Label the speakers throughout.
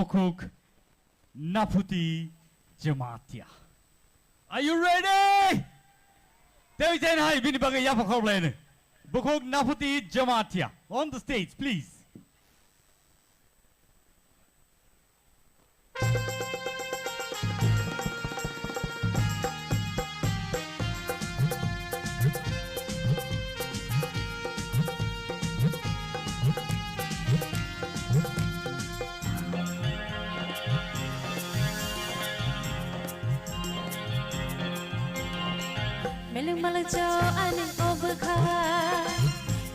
Speaker 1: Bukuk Naputi Jamatia. Are you ready? There is an high Binibaga Yapakoblen. Bukuk Naputi Jamatia. On the stage, please.
Speaker 2: Miling malang chow ani obakha,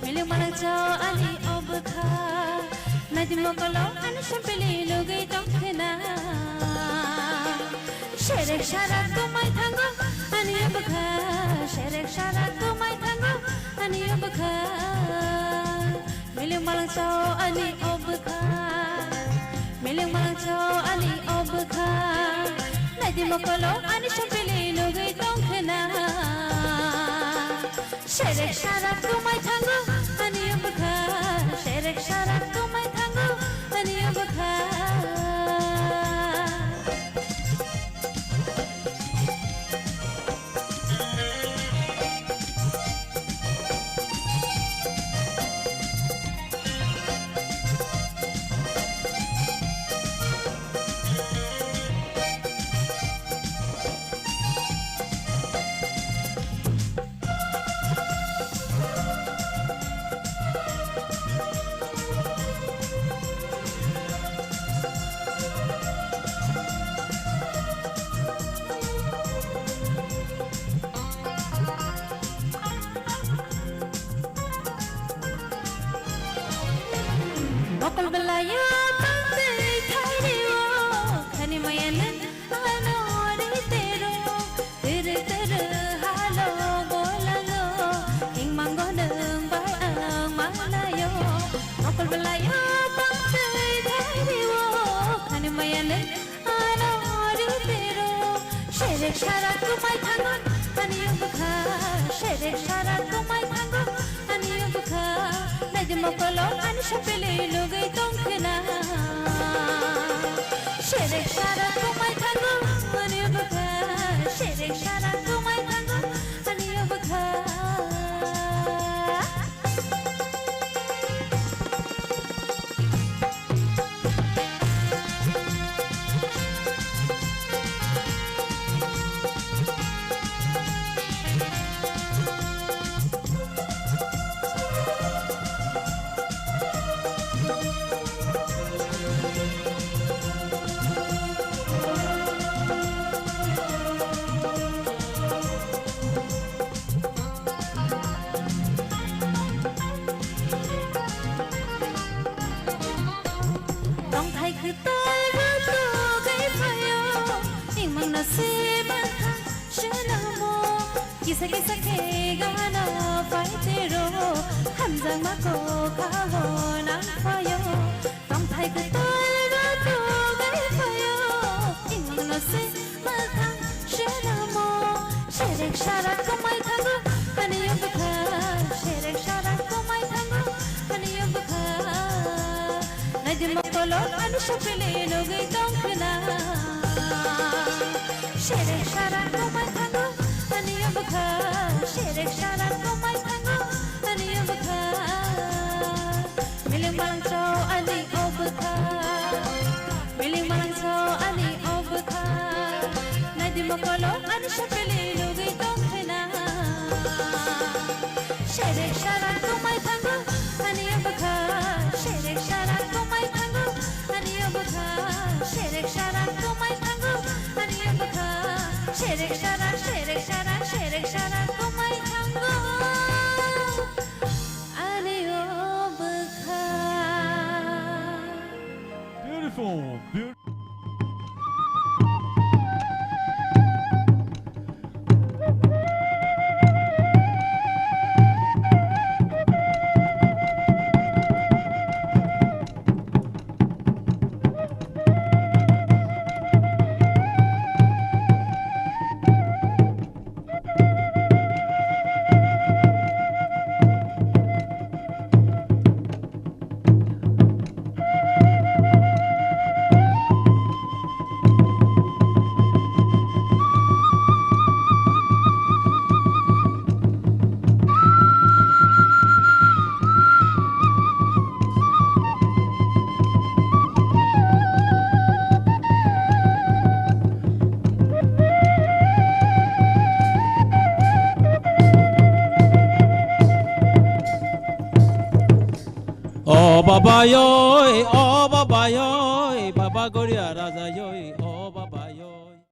Speaker 2: miling malang chow ani obakha. Nadi mokalo ani shampeli logai tongkhena. Sherek sharat tumai thango ani obakha, sherek sharat tumai thango ani obakha. Miling malang chow ani obakha, miling malang chow ani obakha. Nadi mokalo ani shampeli logai tongkhena. Sherek sharat tumai thango ani obakha, sherek sharat tumai thango ani obakha. Bokol belaya pantai thairo, khani mayalan anori tero, tere tere halo bolalo, ing mangodeng baang malayo. Bokol belaya pantai thairo, khani mayalan anori tero, sherek sharat tumai thangon ani obakha, sherek sharat tumai thangon ani obakha. Nadi mokalo ani shampeli logai tongkhena. Sherek sharat tumai thango ani obakha, sherek sharat tumai thango ani obakha. Tong thai khu tôi với tôi gây phải yo, nhưng mang nasib thang shana mo. Kisa ke gana phải tero, ham giang ma ko kaho nang phải yo. Tong thai khu tôi với tôi gây phải yo, nhưng mang nasib thang shana mo. Sherek sharat ko mai thango ani obakha, sherek sharat ko mai thango ani obakha. Nadi mokalo ani shampeli logai tongkhena. Sherek sharat tumai thango ani obakha, sherek sharat tumai thango ani obakha. Miling malang chow ani obakha, miling malang chow ani obakha. Nadi mokalo ani shampeli logai tongkhena. Sherek sharat tumai thango ani obakha, sherek sharat tumai thango ani obakha, sherek sharat tumai thango ani obakha, sherek sharat sherek sharat tumai thango ani obakha.
Speaker 1: Beautiful, beautiful.
Speaker 3: Oh Baba yo, Baba Goria Raza yo.